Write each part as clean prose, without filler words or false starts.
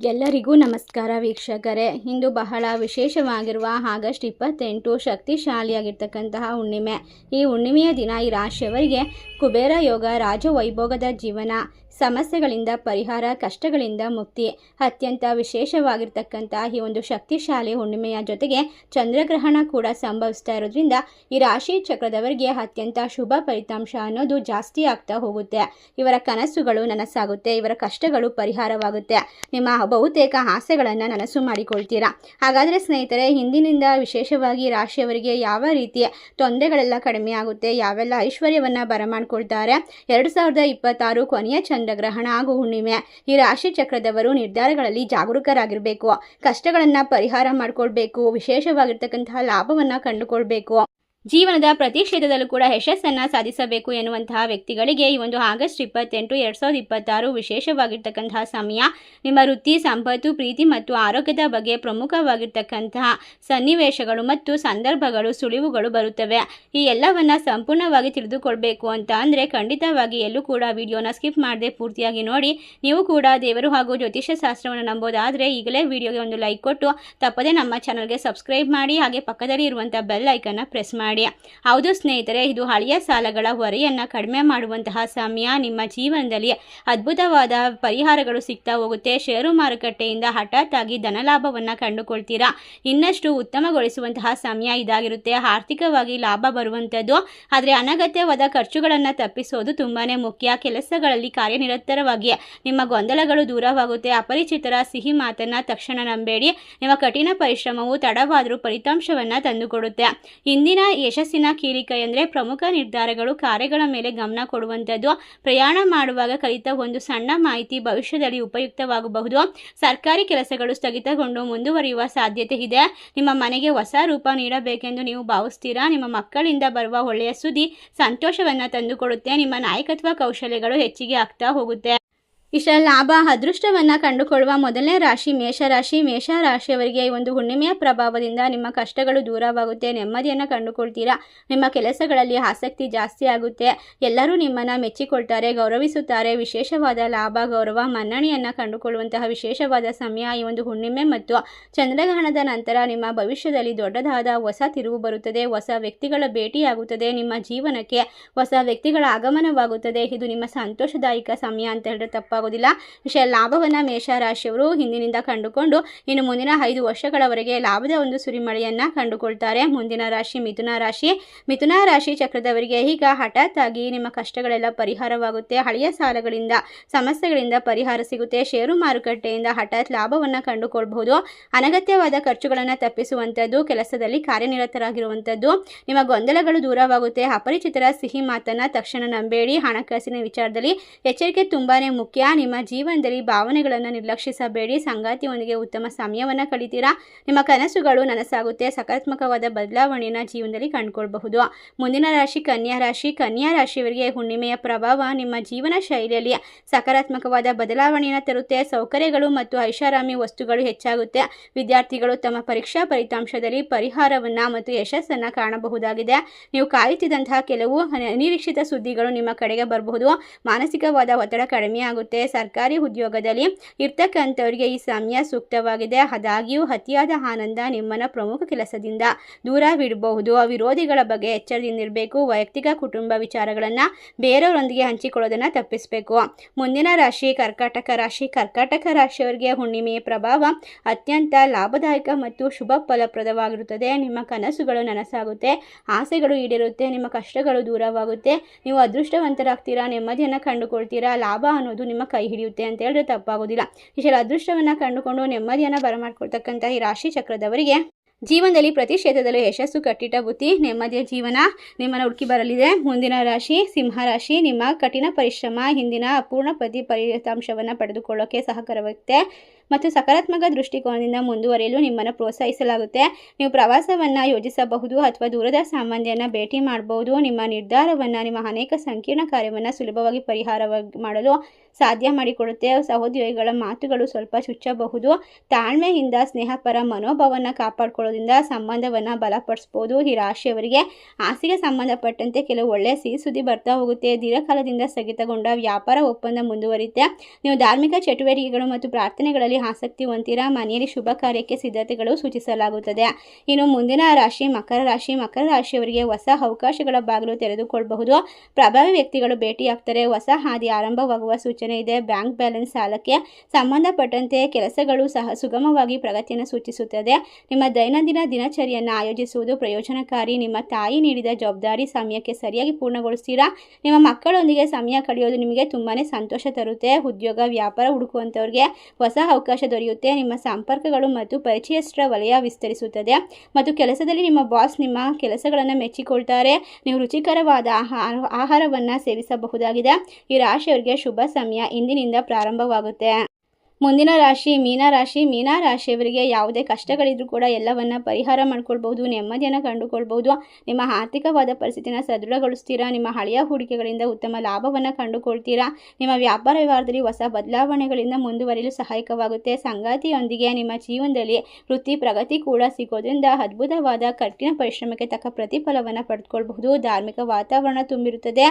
ಎಲ್ಲರಿಗೂ ನಮಸ್ಕಾರ ವೀಕ್ಷಕರೇ. ಇಂದು ಬಹಳ ವಿಶೇಷವಾಗಿರುವ ಆಗಸ್ಟ್ 28 ಶಕ್ತಿಶಾಲಿಯಾಗಿರ್ತಕ್ಕಂತಹ ಹುಣ್ಣಿಮೆ. ಈ ಹುಣ್ಣಿಮೆಯ ದಿನ ಈ ರಾಶಿಯವರಿಗೆ ಕುಬೇರ ಯೋಗ, ರಾಜವೈಭೋಗದ ಜೀವನ, ಸಮಸ್ಯೆಗಳಿಂದ ಪರಿಹಾರ, ಕಷ್ಟಗಳಿಂದ ಮುಕ್ತಿ. ಅತ್ಯಂತ ವಿಶೇಷವಾಗಿರ್ತಕ್ಕಂತಹ ಈ ಒಂದು ಶಕ್ತಿಶಾಲಿ ಹುಣ್ಣಿಮೆಯ ಜೊತೆಗೆ ಚಂದ್ರಗ್ರಹಣ ಕೂಡ ಸಂಭವಿಸ್ತಾ ಇರೋದ್ರಿಂದ ಈ ರಾಶಿ ಚಕ್ರದವರಿಗೆ ಅತ್ಯಂತ ಶುಭ ಫಲಿತಾಂಶ ಅನ್ನೋದು ಜಾಸ್ತಿ ಆಗ್ತಾ ಹೋಗುತ್ತೆ. ಇವರ ಕನಸುಗಳು ನನಸಾಗುತ್ತೆ, ಇವರ ಕಷ್ಟಗಳು ಪರಿಹಾರವಾಗುತ್ತೆ, ನಿಮ್ಮ ಬಹುತೇಕ ಆಸೆಗಳನ್ನು ನನಸು ಮಾಡಿಕೊಳ್ತೀರಾ. ಹಾಗಾದರೆ ಸ್ನೇಹಿತರೆ, ಹಿಂದಿನಿಂದ ವಿಶೇಷವಾಗಿ ರಾಶಿಯವರಿಗೆ ಯಾವ ರೀತಿಯ ತೊಂದರೆಗಳೆಲ್ಲ ಕಡಿಮೆ ಆಗುತ್ತೆ, ಯಾವೆಲ್ಲ ಐಶ್ವರ್ಯವನ್ನು ಬರಮಾಡ್ಕೊಳ್ತಾರೆ. 2026 ಕೊನೆಯ ಚಂದ್ರಗ್ರಹಣ ಹಾಗೂ ಹುಣ್ಣಿಮೆ. ಈ ರಾಶಿ ಚಕ್ರದವರು ನಿರ್ಧಾರಗಳಲ್ಲಿ ಜಾಗರೂಕರಾಗಿರಬೇಕು, ಕಷ್ಟಗಳನ್ನು ಪರಿಹಾರ ಮಾಡಿಕೊಳ್ಬೇಕು, ವಿಶೇಷವಾಗಿರ್ತಕ್ಕಂತಹ ಲಾಭವನ್ನು ಕಂಡುಕೊಳ್ಬೇಕು, ಜೀವನದ ಪ್ರತಿ ಕ್ಷೇತ್ರದಲ್ಲೂ ಕೂಡ ಯಶಸ್ಸನ್ನು ಸಾಧಿಸಬೇಕು ಎನ್ನುವಂತಹ ವ್ಯಕ್ತಿಗಳಿಗೆ ಈ ಒಂದು ಆಗಸ್ಟ್ 28, 2026 ವಿಶೇಷವಾಗಿರ್ತಕ್ಕಂತಹ ಸಮಯ. ನಿಮ್ಮ ವೃತ್ತಿ, ಸಂಪತ್ತು, ಪ್ರೀತಿ ಮತ್ತು ಆರೋಗ್ಯದ ಬಗ್ಗೆ ಪ್ರಮುಖವಾಗಿರ್ತಕ್ಕಂತಹ ಸನ್ನಿವೇಶಗಳು ಮತ್ತು ಸಂದರ್ಭಗಳು, ಸುಳಿವುಗಳು ಬರುತ್ತವೆ. ಈ ಎಲ್ಲವನ್ನ ಸಂಪೂರ್ಣವಾಗಿ ತಿಳಿದುಕೊಳ್ಬೇಕು ಅಂತ ಅಂದರೆ ಖಂಡಿತವಾಗಿ ಎಲ್ಲೂ ಕೂಡ ವಿಡಿಯೋನ ಸ್ಕಿಪ್ ಮಾಡದೆ ಪೂರ್ತಿಯಾಗಿ ನೋಡಿ. ನೀವು ಕೂಡ ದೇವರು ಹಾಗೂ ಜ್ಯೋತಿಷ್ಯ ಶಾಸ್ತ್ರವನ್ನು ನಂಬೋದಾದರೆ ಈಗಲೇ ವಿಡಿಯೋಗೆ ಒಂದು ಲೈಕ್ ಕೊಟ್ಟು ತಪ್ಪದೇ ನಮ್ಮ ಚಾನಲ್ಗೆ ಸಬ್ಸ್ಕ್ರೈಬ್ ಮಾಡಿ, ಹಾಗೆ ಪಕ್ಕದಲ್ಲಿ ಇರುವಂಥ ಬೆಲ್ ಐಕನ್ನ ಪ್ರೆಸ್ ಮಾಡಿ. ಹೌದು ಸ್ನೇಹಿತರೆ, ಇದು ಹಳೆಯ ಸಾಲಗಳ ಹೊರೆಯನ್ನು ಕಡಿಮೆ ಮಾಡುವಂತಹ ಸಮಯ. ನಿಮ್ಮ ಜೀವನದಲ್ಲಿ ಅದ್ಭುತವಾದ ಪರಿಹಾರಗಳು ಸಿಗ್ತಾ ಹೋಗುತ್ತೆ. ಷೇರು ಮಾರುಕಟ್ಟೆಯಿಂದ ಹಠಾತ್ ಆಗಿ ಧನಲಾಭವನ್ನು ಕಂಡುಕೊಳ್ತೀರಾ. ಇನ್ನಷ್ಟು ಉತ್ತಮಗೊಳಿಸುವಂತಹ ಸಮಯ ಇದಾಗಿರುತ್ತೆ. ಆರ್ಥಿಕವಾಗಿ ಲಾಭ ಬರುವಂಥದ್ದು, ಆದರೆ ಅನಗತ್ಯವಾದ ಖರ್ಚುಗಳನ್ನು ತಪ್ಪಿಸೋದು ತುಂಬಾ ಮುಖ್ಯ. ಕೆಲಸಗಳಲ್ಲಿ ಕಾರ್ಯನಿರತರವಾಗಿ ನಿಮ್ಮ ಗೊಂದಲಗಳು ದೂರವಾಗುತ್ತೆ. ಅಪರಿಚಿತರ ಸಿಹಿ ಮಾತನ್ನು ತಕ್ಷಣ ನಂಬೇಡಿ. ನಿಮ್ಮ ಕಠಿಣ ಪರಿಶ್ರಮವು ತಡವಾದರೂ ಫಲಿತಾಂಶವನ್ನು ತಂದುಕೊಡುತ್ತೆ. ಇಂದಿನ ಯಶಸ್ಸಿನ ಕೀಲಿಕ ಎಂದರೆ ಪ್ರಮುಖ ನಿರ್ಧಾರಗಳು, ಕಾರ್ಯಗಳ ಮೇಲೆ ಗಮನ ಕೊಡುವಂಥದ್ದು. ಪ್ರಯಾಣ ಮಾಡುವಾಗ ಕಲಿತ ಒಂದು ಸಣ್ಣ ಮಾಹಿತಿ ಭವಿಷ್ಯದಲ್ಲಿ ಉಪಯುಕ್ತವಾಗಬಹುದು. ಸರ್ಕಾರಿ ಕೆಲಸಗಳು ಸ್ಥಗಿತಗೊಂಡು ಮುಂದುವರಿಯುವ ಸಾಧ್ಯತೆ ಇದೆ. ನಿಮ್ಮ ಮನೆಗೆ ಹೊಸ ರೂಪ ನೀಡಬೇಕೆಂದು ನೀವು ಭಾವಿಸ್ತೀರಾ. ನಿಮ್ಮ ಮಕ್ಕಳಿಂದ ಬರುವ ಒಳ್ಳೆಯ ಸುದ್ದಿ ಸಂತೋಷವನ್ನು ತಂದುಕೊಡುತ್ತೆ. ನಿಮ್ಮ ನಾಯಕತ್ವ ಕೌಶಲ್ಯಗಳು ಹೆಚ್ಚಿಗೆ ಆಗ್ತಾ ಹೋಗುತ್ತೆ. ಇಷ್ಟ ಲಾಭ, ಅದೃಷ್ಟವನ್ನು ಕಂಡುಕೊಳ್ಳುವ ಮೊದಲನೇ ರಾಶಿ ಮೇಷರಾಶಿ. ಮೇಷರಾಶಿಯವರಿಗೆ ಈ ಒಂದು ಹುಣ್ಣಿಮೆಯ ಪ್ರಭಾವದಿಂದ ನಿಮ್ಮ ಕಷ್ಟಗಳು ದೂರವಾಗುತ್ತೆ, ನೆಮ್ಮದಿಯನ್ನು ಕಂಡುಕೊಳ್ತೀರಾ. ನಿಮ್ಮ ಕೆಲಸಗಳಲ್ಲಿ ಆಸಕ್ತಿ ಜಾಸ್ತಿ ಆಗುತ್ತೆ. ಎಲ್ಲರೂ ನಿಮ್ಮನ್ನು ಮೆಚ್ಚಿಕೊಳ್ತಾರೆ, ಗೌರವಿಸುತ್ತಾರೆ. ವಿಶೇಷವಾದ ಲಾಭ, ಗೌರವ, ಮನ್ನಣೆಯನ್ನು ಕಂಡುಕೊಳ್ಳುವಂತಹ ವಿಶೇಷವಾದ ಸಮಯ ಈ ಒಂದು ಹುಣ್ಣಿಮೆ ಮತ್ತು ಚಂದ್ರಗ್ರಹಣದ ನಂತರ. ನಿಮ್ಮ ಭವಿಷ್ಯದಲ್ಲಿ ದೊಡ್ಡದಾದ ಹೊಸ ತಿರುವು ಬರುತ್ತದೆ. ಹೊಸ ವ್ಯಕ್ತಿಗಳ ಭೇಟಿಯಾಗುತ್ತದೆ. ನಿಮ್ಮ ಜೀವನಕ್ಕೆ ಹೊಸ ವ್ಯಕ್ತಿಗಳ ಆಗಮನವಾಗುತ್ತದೆ. ಇದು ನಿಮ್ಮ ಸಂತೋಷದಾಯಕ ಸಮಯ ಅಂತ ಹೇಳಿದ್ರೆ ತಪ್ಪ ಆಗೋದಿಲ್ಲ. ಲಾಭವನ್ನು ಮೇಷರಾಶಿಯವರು ಹಿಂದಿನಿಂದ ಕಂಡುಕೊಂಡು ಇನ್ನು ಮುಂದಿನ 5 ವರ್ಷಗಳವರೆಗೆ ಲಾಭದ ಒಂದು ಸುರಿಮಳೆಯನ್ನು ಕಂಡುಕೊಳ್ತಾರೆ. ಮುಂದಿನ ರಾಶಿ ಮಿಥುನ ರಾಶಿ. ಮಿಥುನ ರಾಶಿ ಚಕ್ರದವರಿಗೆ ಈಗ ಹಠಾತ್ ಆಗಿ ನಿಮ್ಮ ಕಷ್ಟಗಳೆಲ್ಲ ಪರಿಹಾರವಾಗುತ್ತೆ. ಹಳೆಯ ಸಾಲಗಳಿಂದ, ಸಮಸ್ಯೆಗಳಿಂದ ಪರಿಹಾರ ಸಿಗುತ್ತೆ. ಷೇರು ಮಾರುಕಟ್ಟೆಯಿಂದ ಹಠಾತ್ ಲಾಭವನ್ನು ಕಂಡುಕೊಳ್ಬಹುದು. ಅನಗತ್ಯವಾದ ಖರ್ಚುಗಳನ್ನು ತಪ್ಪಿಸುವಂಥದ್ದು, ಕೆಲಸದಲ್ಲಿ ಕಾರ್ಯನಿರತರಾಗಿರುವಂಥದ್ದು. ನಿಮ್ಮ ಗೊಂದಲಗಳು ದೂರವಾಗುತ್ತೆ. ಅಪರಿಚಿತರ ಸಿಹಿ ಮಾತನ್ನು ತಕ್ಷಣ ನಂಬೇಡಿ. ಹಣಕಾಸಿನ ವಿಚಾರದಲ್ಲಿ ಎಚ್ಚರಿಕೆ ತುಂಬಾ ಮುಖ್ಯ. ನಿಮ್ಮ ಜೀವನದಲ್ಲಿ ಭಾವನೆಗಳನ್ನು ನಿರ್ಲಕ್ಷಿಸಬೇಡಿ. ಸಂಗಾತಿಯೊಂದಿಗೆ ಉತ್ತಮ ಸಮಯವನ್ನು ಕಳಿತೀರಾ. ನಿಮ್ಮ ಕನಸುಗಳು ನನಸಾಗುತ್ತೆ. ಸಕಾರಾತ್ಮಕವಾದ ಬದಲಾವಣೆಯನ್ನು ಜೀವನದಲ್ಲಿ ಕಂಡುಕೊಳ್ಬಹುದು. ಮುಂದಿನ ರಾಶಿ ಕನ್ಯಾ ರಾಶಿ. ಕನ್ಯಾ ರಾಶಿಯವರಿಗೆ ಹುಣ್ಣಿಮೆಯ ಪ್ರಭಾವ ನಿಮ್ಮ ಜೀವನ ಶೈಲಿಯಲ್ಲಿ ಸಕಾರಾತ್ಮಕವಾದ ಬದಲಾವಣೆಯನ್ನು ತರುತ್ತೆ. ಸೌಕರ್ಯಗಳು ಮತ್ತು ಐಷಾರಾಮಿ ವಸ್ತುಗಳು ಹೆಚ್ಚಾಗುತ್ತೆ. ವಿದ್ಯಾರ್ಥಿಗಳು ತಮ್ಮ ಪರೀಕ್ಷಾ ಫಲಿತಾಂಶದಲ್ಲಿ ಪರಿಹಾರವನ್ನು ಮತ್ತು ಯಶಸ್ಸನ್ನು ಕಾಣಬಹುದಾಗಿದೆ. ನೀವು ಕಾಯುತ್ತಿದ್ದಂತಹ ಕೆಲವು ಅನಿರೀಕ್ಷಿತ ಸುದ್ದಿಗಳು ನಿಮ್ಮ ಕಡೆಗೆ ಬರಬಹುದು. ಮಾನಸಿಕವಾದ ಒತ್ತಡ ಕಡಿಮೆ ಆಗುತ್ತೆ. ಸರ್ಕಾರಿ ಉದ್ಯೋಗದಲ್ಲಿ ಇರ್ತಕ್ಕಂಥವರಿಗೆ ಈ ಸಮಯ ಸೂಕ್ತವಾಗಿದೆ. ಆದಾಗ್ಯೂ ಅತಿಯಾದ ಆನಂದ ನಿಮ್ಮನ್ನು ಪ್ರಮುಖ ಕೆಲಸದಿಂದ ದೂರವಿಡಬಹುದು. ವಿರೋಧಿಗಳ ಬಗ್ಗೆ ಎಚ್ಚರದಿಂದಿರಬೇಕು. ವೈಯಕ್ತಿಕ ಕುಟುಂಬ ವಿಚಾರಗಳನ್ನು ಬೇರೆಯವರೊಂದಿಗೆ ಹಂಚಿಕೊಳ್ಳೋದನ್ನು ತಪ್ಪಿಸಬೇಕು. ಮುಂದಿನ ರಾಶಿ ಕರ್ಕಾಟಕ ರಾಶಿ. ಕರ್ಕಾಟಕ ರಾಶಿಯವರಿಗೆ ಹುಣ್ಣಿಮೆಯ ಪ್ರಭಾವ ಅತ್ಯಂತ ಲಾಭದಾಯಕ ಮತ್ತು ಶುಭ ಫಲಪ್ರದವಾಗಿರುತ್ತದೆ. ನಿಮ್ಮ ಕನಸುಗಳು ನನಸಾಗುತ್ತೆ, ಆಸೆಗಳು ಈಡೇರುತ್ತೆ, ನಿಮ್ಮ ಕಷ್ಟಗಳು ದೂರವಾಗುತ್ತೆ. ನೀವು ಅದೃಷ್ಟವಂತರಾಗ್ತೀರಾ, ನೆಮ್ಮದಿಯನ್ನು ಕಂಡುಕೊಳ್ತೀರಾ. ಲಾಭ ಅನ್ನೋದು ನಿಮ್ಮ ಕೈ ಹಿಡಿಯುತ್ತೆ ಅಂತ ಹೇಳಿದ್ರೆ ತಪ್ಪಾಗೋದಿಲ್ಲ. ಇಷ್ಟೆಲ್ಲ ಅದೃಷ್ಟವನ್ನು ಕಂಡುಕೊಂಡು ನೆಮ್ಮದಿಯನ್ನು ಬರಮಾಡ್ಕೊಳ್ತಕ್ಕಂಥ ಈ ರಾಶಿ ಚಕ್ರದವರಿಗೆ ಜೀವನದಲ್ಲಿ ಪ್ರತಿ ಕ್ಷೇತ್ರದಲ್ಲೂ ಯಶಸ್ಸು, ಕಟ್ಟಿಟ್ಟ ಬುತ್ತಿ, ನೆಮ್ಮದಿಯ ಜೀವನ ನಿಮ್ಮನ್ನು ಹುಡುಕಿ ಬರಲಿದೆ. ಮುಂದಿನ ರಾಶಿ ಸಿಂಹರಾಶಿ. ನಿಮ್ಮ ಕಠಿಣ ಪರಿಶ್ರಮ ಹಿಂದಿನ ಅಪೂರ್ಣ ಫಲಿತಾಂಶವನ್ನು ಪಡೆದುಕೊಳ್ಳೋಕೆ ಸಹಕಾರವಾಗುತ್ತೆ ಮತ್ತು ಸಕಾರಾತ್ಮಕ ದೃಷ್ಟಿಕೋನದಿಂದ ಮುಂದುವರಿಯಲು ನಿಮ್ಮನ್ನು ಪ್ರೋತ್ಸಾಹಿಸಲಾಗುತ್ತೆ. ನೀವು ಪ್ರವಾಸವನ್ನು ಯೋಜಿಸಬಹುದು ಅಥವಾ ದೂರದ ಸಂಬಂಧಿಯನ್ನು ಭೇಟಿ ಮಾಡಬಹುದು. ನಿಮ್ಮ ನಿರ್ಧಾರವನ್ನು, ನಿಮ್ಮ ಅನೇಕ ಸಂಕೀರ್ಣ ಕಾರ್ಯವನ್ನು ಸುಲಭವಾಗಿ ಪರಿಹಾರ ಮಾಡಲು ಸಾಧ್ಯ ಮಾಡಿಕೊಡುತ್ತೆ. ಸಹೋದ್ಯೋಗಿಗಳ ಮಾತುಗಳು ಸ್ವಲ್ಪ ಚುಚ್ಚಬಹುದು. ತಾಳ್ಮೆಯಿಂದ ಸ್ನೇಹಪರ ಮನೋಭಾವವನ್ನು ಕಾಪಾಡಿಕೊಳ್ಳೋದ್ರಿಂದ ಸಂಬಂಧವನ್ನು ಬಲಪಡಿಸ್ಬೋದು. ಈ ರಾಶಿಯವರಿಗೆ ಆಸೆಗೆ ಸಂಬಂಧಪಟ್ಟಂತೆ ಕೆಲವು ಒಳ್ಳೆಯ ಸಿಹಿ ಸುದ್ದಿ ಬರ್ತಾ ಹೋಗುತ್ತೆ. ದೀರ್ಘಕಾಲದಿಂದ ಸ್ಥಗಿತಗೊಂಡ ವ್ಯಾಪಾರ ಒಪ್ಪಂದ ಮುಂದುವರಿಯುತ್ತೆ. ನೀವು ಧಾರ್ಮಿಕ ಚಟುವಟಿಕೆಗಳು ಮತ್ತು ಪ್ರಾರ್ಥನೆಗಳಲ್ಲಿ ಆಸಕ್ತಿ ಹೊಂದಿರಾ. ಮನೆಯಲ್ಲಿ ಶುಭ ಕಾರ್ಯಕ್ಕೆ ಸಿದ್ಧತೆಗಳು ಸೂಚಿಸಲಾಗುತ್ತದೆ. ಇನ್ನು ಮುಂದಿನ ರಾಶಿ ಮಕರ ರಾಶಿ. ಮಕರ ರಾಶಿಯವರಿಗೆ ಹೊಸ ಅವಕಾಶಗಳ ಬಾಗಿಲು ತೆರೆದುಕೊಳ್ಳಬಹುದು. ಪ್ರಭಾವಿ ವ್ಯಕ್ತಿಗಳು ಭೇಟಿಯಾಗ್ತಾರೆ. ಹೊಸ ಹಾದಿ ಆರಂಭವಾಗುವ ಸೂಚನೆ ಇದೆ. ಬ್ಯಾಂಕ್ ಬ್ಯಾಲೆನ್ಸ್ ಸಾಲಕ್ಕೆ ಸಂಬಂಧಪಟ್ಟಂತೆ ಕೆಲಸಗಳು ಸಹ ಸುಗಮವಾಗಿ ಪ್ರಗತಿಯನ್ನು ಸೂಚಿಸುತ್ತದೆ. ನಿಮ್ಮ ದೈನಂದಿನ ದಿನಚರಿಯನ್ನು ಆಯೋಜಿಸುವುದು ಪ್ರಯೋಜನಕಾರಿ. ನಿಮ್ಮ ತಾಯಿ ನೀಡಿದ ಜವಾಬ್ದಾರಿ ಸಮಯಕ್ಕೆ ಸರಿಯಾಗಿ ಪೂರ್ಣಗೊಳಿಸ್ತೀರಾ. ನಿಮ್ಮ ಮಕ್ಕಳೊಂದಿಗೆ ಸಮಯ ಕಳೆಯೋದು ನಿಮಗೆ ತುಂಬಾ ಸಂತೋಷ ತರುತ್ತೆ. ಉದ್ಯೋಗ ವ್ಯಾಪಾರ ಹುಡುಕುವಂಥವ್ರಿಗೆ ಹೊಸ ಅವಕಾಶ ದೊರೆಯುತ್ತೆ. ನಿಮ್ಮ ಸಂಪರ್ಕಗಳು ಮತ್ತು ಪರಿಚಯಸ್ಥರ ವಲಯ ವಿಸ್ತರಿಸುತ್ತದೆ ಮತ್ತು ಕೆಲಸದಲ್ಲಿ ನಿಮ್ಮ ಬಾಸ್ ನಿಮ್ಮ ಕೆಲಸಗಳನ್ನು ಮೆಚ್ಚಿಕೊಳ್ತಾರೆ. ನೀವು ರುಚಿಕರವಾದ ಆಹಾರವನ್ನು ಸೇವಿಸಬಹುದಾಗಿದೆ. ಈ ರಾಶಿಯವರಿಗೆ ಶುಭ ಸಮಯ ಇಂದಿನಿಂದ ಪ್ರಾರಂಭವಾಗುತ್ತೆ. ಮುಂದಿನ ರಾಶಿ ಮೀನರಾಶಿ. ಮೀನರಾಶಿಯವರಿಗೆ ಯಾವುದೇ ಕಷ್ಟಗಳಿದ್ರೂ ಕೂಡ ಎಲ್ಲವನ್ನ ಪರಿಹಾರ ಮಾಡ್ಕೊಳ್ಬಹುದು. ನೆಮ್ಮದಿಯನ್ನು ಕಂಡುಕೊಳ್ಬಹುದು. ನಿಮ್ಮ ಆರ್ಥಿಕವಾದ ಪರಿಸ್ಥಿತಿನ ಸದೃಢಗೊಳಿಸ್ತೀರಾ. ನಿಮ್ಮ ಹಳೆಯ ಹೂಡಿಕೆಗಳಿಂದ ಉತ್ತಮ ಲಾಭವನ್ನು ಕಂಡುಕೊಳ್ತೀರಾ. ನಿಮ್ಮ ವ್ಯಾಪಾರ ವ್ಯವಹಾರದಲ್ಲಿ ಹೊಸ ಬದಲಾವಣೆಗಳಿಂದ ಮುಂದುವರಿಯಲು ಸಹಾಯಕವಾಗುತ್ತೆ. ಸಂಗಾತಿಯೊಂದಿಗೆ ನಿಮ್ಮ ಜೀವನದಲ್ಲಿ ವೃತ್ತಿ ಪ್ರಗತಿ ಕೂಡ ಸಿಗೋದ್ರಿಂದ ಅದ್ಭುತವಾದ ಕಠಿಣ ಪರಿಶ್ರಮಕ್ಕೆ ತಕ್ಕ ಪ್ರತಿಫಲವನ್ನು ಪಡೆದುಕೊಳ್ಬಹುದು. ಧಾರ್ಮಿಕ ವಾತಾವರಣ ತುಂಬಿರುತ್ತದೆ.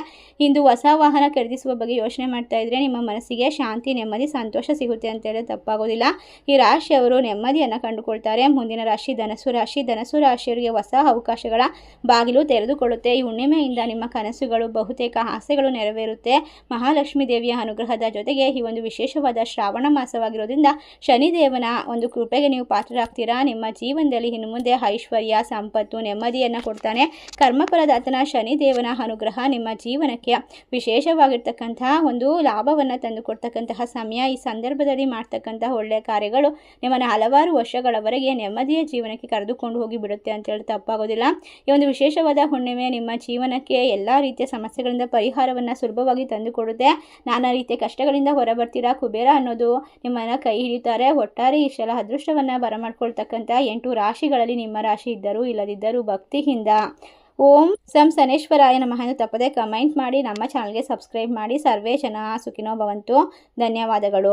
ಇಂದು ಹೊಸ ವಾಹನ ಖರೀದಿಸುವ ಬಗ್ಗೆ ಯೋಚನೆ ಮಾಡ್ತಾ ಇದ್ರೆ ನಿಮ್ಮ ಮನಸ್ಸಿಗೆ ಶಾಂತಿ ನೆಮ್ಮದಿ ಸಂತೋಷ ಸಿಗುತ್ತೆ ಅಂತೇಳಿ ತಪ್ಪಾಗೋದಿಲ್ಲ. ಈ ರಾಶಿಯವರು ನೆಮ್ಮದಿಯನ್ನು ಕಂಡುಕೊಳ್ತಾರೆ. ಮುಂದಿನ ರಾಶಿ ಧನಸ್ಸು ರಾಶಿ. ಧನಸ್ಸು ರಾಶಿಯವರಿಗೆ ಹೊಸ ಅವಕಾಶಗಳ ಬಾಗಿಲು ತೆರೆದುಕೊಳ್ಳುತ್ತೆ. ಈ ಹುಣ್ಣಿಮೆಯಿಂದ ನಿಮ್ಮ ಕನಸುಗಳು ಬಹುತೇಕ ಆಸೆಗಳು ನೆರವೇರುತ್ತೆ. ಮಹಾಲಕ್ಷ್ಮೀ ದೇವಿಯ ಅನುಗ್ರಹದ ಜೊತೆಗೆ ಈ ಒಂದು ವಿಶೇಷವಾದ ಶ್ರಾವಣ ಮಾಸವಾಗಿರೋದ್ರಿಂದ ಶನಿದೇವನ ಒಂದು ಕೃಪೆಗೆ ನೀವು ಪಾತ್ರರಾಗ್ತೀರಾ. ನಿಮ್ಮ ಜೀವನದಲ್ಲಿ ಇನ್ನು ಮುಂದೆ ಐಶ್ವರ್ಯ ಸಂಪತ್ತು ನೆಮ್ಮದಿಯನ್ನು ಕೊಡ್ತಾನೆ. ಕರ್ಮಫಲದಾತನ ಶನಿದೇವನ ಅನುಗ್ರಹ ನಿಮ್ಮ ಜೀವನಕ್ಕೆ ವಿಶೇಷವಾಗಿರ್ತಕ್ಕಂತಹ ಒಂದು ಲಾಭವನ್ನು ತಂದುಕೊಡ್ತಕ್ಕಂತಹ ಸಮಯ. ಈ ಸಂದರ್ಭದಲ್ಲಿ ಮಾಡ್ತಕ್ಕಂತಹ ಒಳ್ಳೆಯ ಕಾರ್ಯಗಳು ನಿಮ್ಮನ್ನು ಹಲವಾರು ವರ್ಷಗಳವರೆಗೆ ನೆಮ್ಮದಿಯ ಜೀವನಕ್ಕೆ ಕರೆದುಕೊಂಡು ಹೋಗಿ ಬಿಡುತ್ತೆ ಅಂತ ಹೇಳಿ ತಪ್ಪಾಗೋದಿಲ್ಲ. ಈ ಒಂದು ವಿಶೇಷವಾದ ಹುಣ್ಣಿಮೆ ನಿಮ್ಮ ಜೀವನಕ್ಕೆ ಎಲ್ಲ ರೀತಿಯ ಸಮಸ್ಯೆಗಳಿಂದ ಪರಿಹಾರವನ್ನು ಸುಲಭವಾಗಿ ತಂದುಕೊಡುತ್ತೆ. ನಾನಾ ರೀತಿಯ ಕಷ್ಟಗಳಿಂದ ಹೊರಬರ್ತೀರಾ. ಕುಬೇರ ಅನ್ನೋದು ನಿಮ್ಮನ್ನು ಕೈ ಹಿಡಿಯುತ್ತಾರೆ. ಒಟ್ಟಾರೆ ಈ ಸಲ ಅದೃಷ್ಟವನ್ನು ಬರಮಾಡ್ಕೊಳ್ತಕ್ಕಂಥ 8 ರಾಶಿಗಳಲ್ಲಿ ನಿಮ್ಮ ರಾಶಿ ಇದ್ದರೂ ಇಲ್ಲದಿದ್ದರೂ ಭಕ್ತಿಯಿಂದ ಓಂ ಸಂ ಶನೇಶ್ವರಾಯ ನಮಃ ಎಂದು ತಪ್ಪದೆ ಕಮೆಂಟ್ ಮಾಡಿ. ನಮ್ಮ ಚಾನಲ್ಗೆ ಸಬ್ಸ್ಕ್ರೈಬ್ ಮಾಡಿ. ಸರ್ವೇ ಜನ ಸುಖಿನೋ ಭವಂತು. ಧನ್ಯವಾದಗಳು.